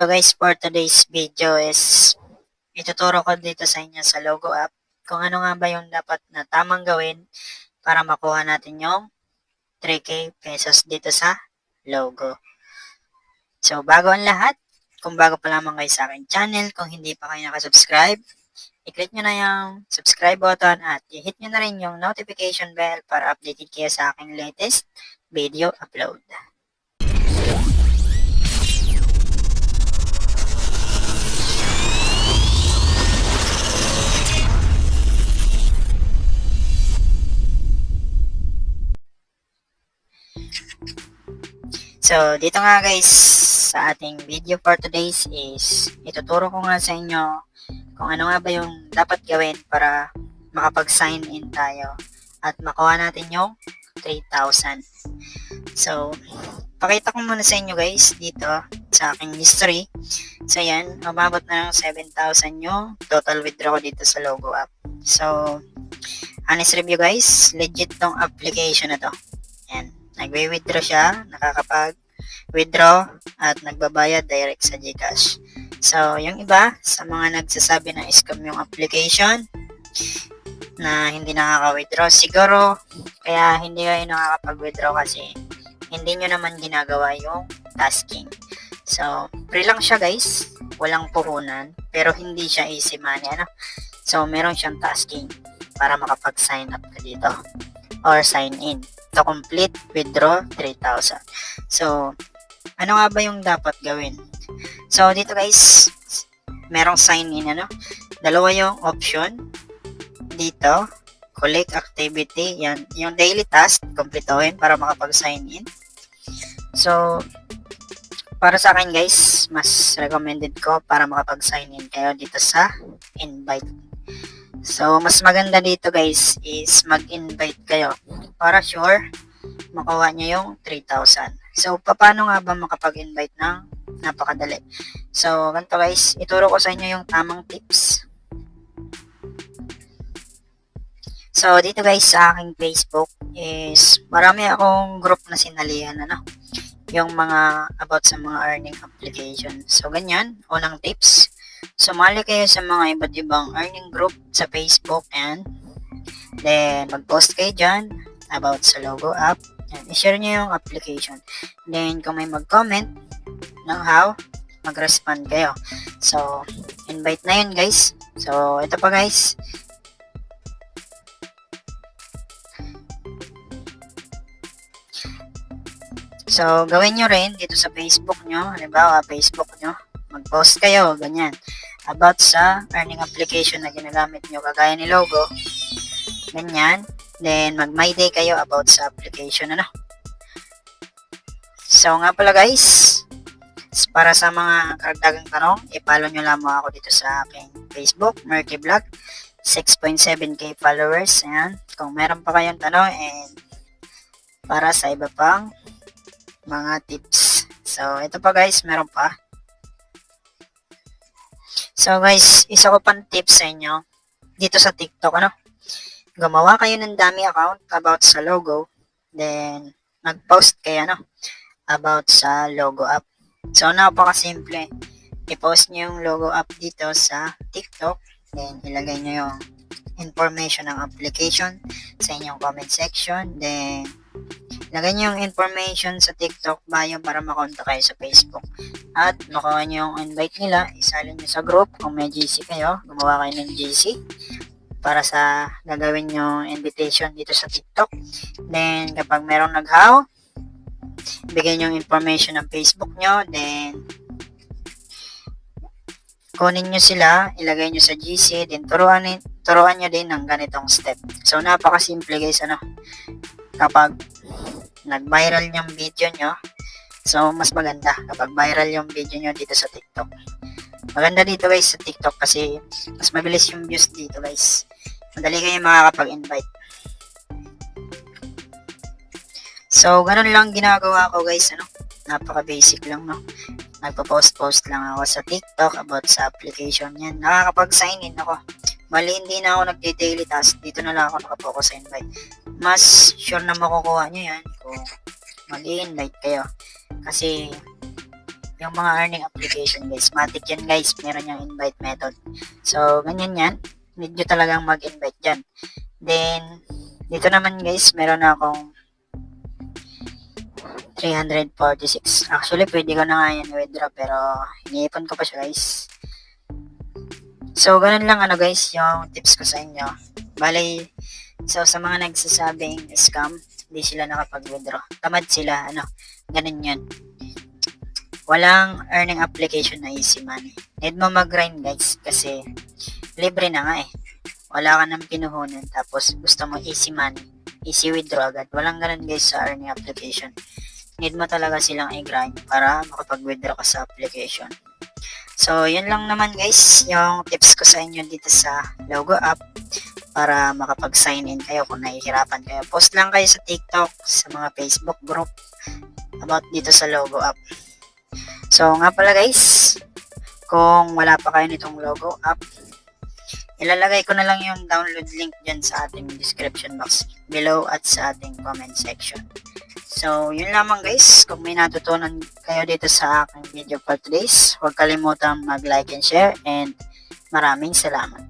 So guys, for today's video is ituturo ko dito sa inyo sa Logo app kung ano nga ba yung dapat na tamang gawin para makuha natin yung 3K pesos dito sa Logo. So bago ang lahat, kung bago pa lamang kayo sa aking channel, kung hindi pa kayo nakasubscribe, i-click nyo na yung subscribe button at i-hit nyo na rin yung notification bell para updated kayo sa aking latest video upload. So, dito nga guys, sa ating video for today's is ituturo ko nga sa inyo kung ano nga ba yung dapat gawin para makapag-sign in tayo at makuha natin yung 3,000. So, pakita ko muna sa inyo guys dito sa aking history. So, yan, umabot na ng 7,000 yung total withdraw ko dito sa Logo app. So, honest review guys, legit tong application na to. Yan. Nagwe-withdraw siya, nakakapag-withdraw at nagbabayad direct sa GCash. So, yung iba, sa mga nagsasabi na scam yung application na hindi nakaka-withdraw, siguro kaya hindi kayo nakakapag-withdraw kasi hindi nyo naman ginagawa yung tasking. So, free lang siya guys, walang puhunan, pero hindi siya easy money, ano? So, meron siyang tasking para makapag-sign up ka dito or sign in to complete withdraw 3,000. So, ano nga ba yung dapat gawin? So, dito guys, merong sign in, ano? Dalawa yung option. Dito, collect activity, yan. Yung daily task, completohin para makapag-sign in. So, para sa akin guys, mas recommended ko para makapag-sign in kayo dito sa invite. So, mas maganda dito guys is mag-invite kayo para sure makuha nyo yung 3,000. So, paano nga ba makapag-invite ng napakadali? So, ganito guys, ituro ko sa inyo yung tamang tips. So, dito guys sa aking Facebook is marami akong group na sinalihan, ano? Yung mga about sa mga earning application. So, ganyan, unang tips. Sumali kayo sa mga iba't ibang earning group sa Facebook and then mag-post kayo dyan about sa Logo app and i-share nyo yung application. Then kung may mag-comment ng how, mag-respond kayo. So, invite na yun guys. So, ito pa guys. So, gawin nyo rin dito sa Facebook nyo. Halimbawa, Facebook nyo. Mag-post kayo, ganyan. About sa earning application na ginagamit nyo, kagaya ni Logo. Ganyan. Then, mag-my day kayo about sa application, ano. So, nga pala guys, para sa mga karagdagang tanong, i-follow nyo lamang ako dito sa aking Facebook, Merky Vlog. 6.7k followers. Ayan. Kung meron pa kayong tanong and para sa iba pang mga tips. So, ito pa guys, meron pa. So guys, isa ko pang tips sa inyo dito sa TikTok, ano? Gumawa kayo ng dummy account about sa Logo, then mag-post kayo, ano? About sa Logo app. So, napakasimple. I-post nyo yung Logo app dito sa TikTok, then ilagay nyo yung information ng application sa inyong comment section, then lagay nyo yung information sa TikTok bio para makontak kayo sa Facebook. At makuha nyo yung invite nila, isalin nyo sa group. Kung may GC kayo, gumawa kayo ng GC para sa gagawin nyo invitation dito sa TikTok. Then, kapag merong nag-how, bigay nyo yung information ng Facebook nyo. Then, kunin nyo sila, ilagay nyo sa GC, then turuan nyo din ng ganitong step. So, napakasimple guys, ano? Kapag nag-viral yung video nyo, so mas maganda kapag viral yung video nyo dito sa TikTok. Maganda dito guys sa TikTok kasi mas mabilis yung views dito guys. Madali kayo makakapag-invite. So, ganun lang ginagawa ko guys, ano? Napaka-basic lang, no? Nagpo-post lang ako sa TikTok about sa application yan. Nakakapag-sign in ako. Bali, hindi na ako nagde-daily task. Dito na lang ako nakapokus sa invite. Mas sure na makukuha nyo yan kung mag-i-invite kayo. Kasi yung mga earning application guys. Matic yan guys, meron yung invite method. So, ganyan yan. Need nyo talagang mag-invite dyan. Then, dito naman guys, meron na akong 346. Actually, pwede ko na nga yan withdraw pero iniipon ko pa siya guys. So, ganun lang guys, yung tips ko sa inyo. Bale, so sa mga nagsasabing scam, hindi sila nakapag-withdraw. Tamad sila, ganun yun. Walang earning application na easy money. Need mo mag-grind guys kasi libre na nga eh. Wala ka nang pinuhunan tapos gusto mo easy money, easy withdraw agad. Walang ganun guys sa earning application. Need mo talaga silang i-grind para makapag-withdraw ka sa application. So, yun lang naman guys, yung tips ko sa inyo dito sa Logo app para makapag-sign in kayo kung nahihirapan kayo. Post lang kayo sa TikTok, sa mga Facebook group about dito sa Logo app. So, nga pala guys, kung wala pa kayo nitong Logo app, ilalagay ko na lang yung download link dyan sa ating description box below at sa ating comment section. So, yun lamang guys. Kung may natutunan kayo dito sa aking video for today's, huwag kalimutan mag-like and share and maraming salamat.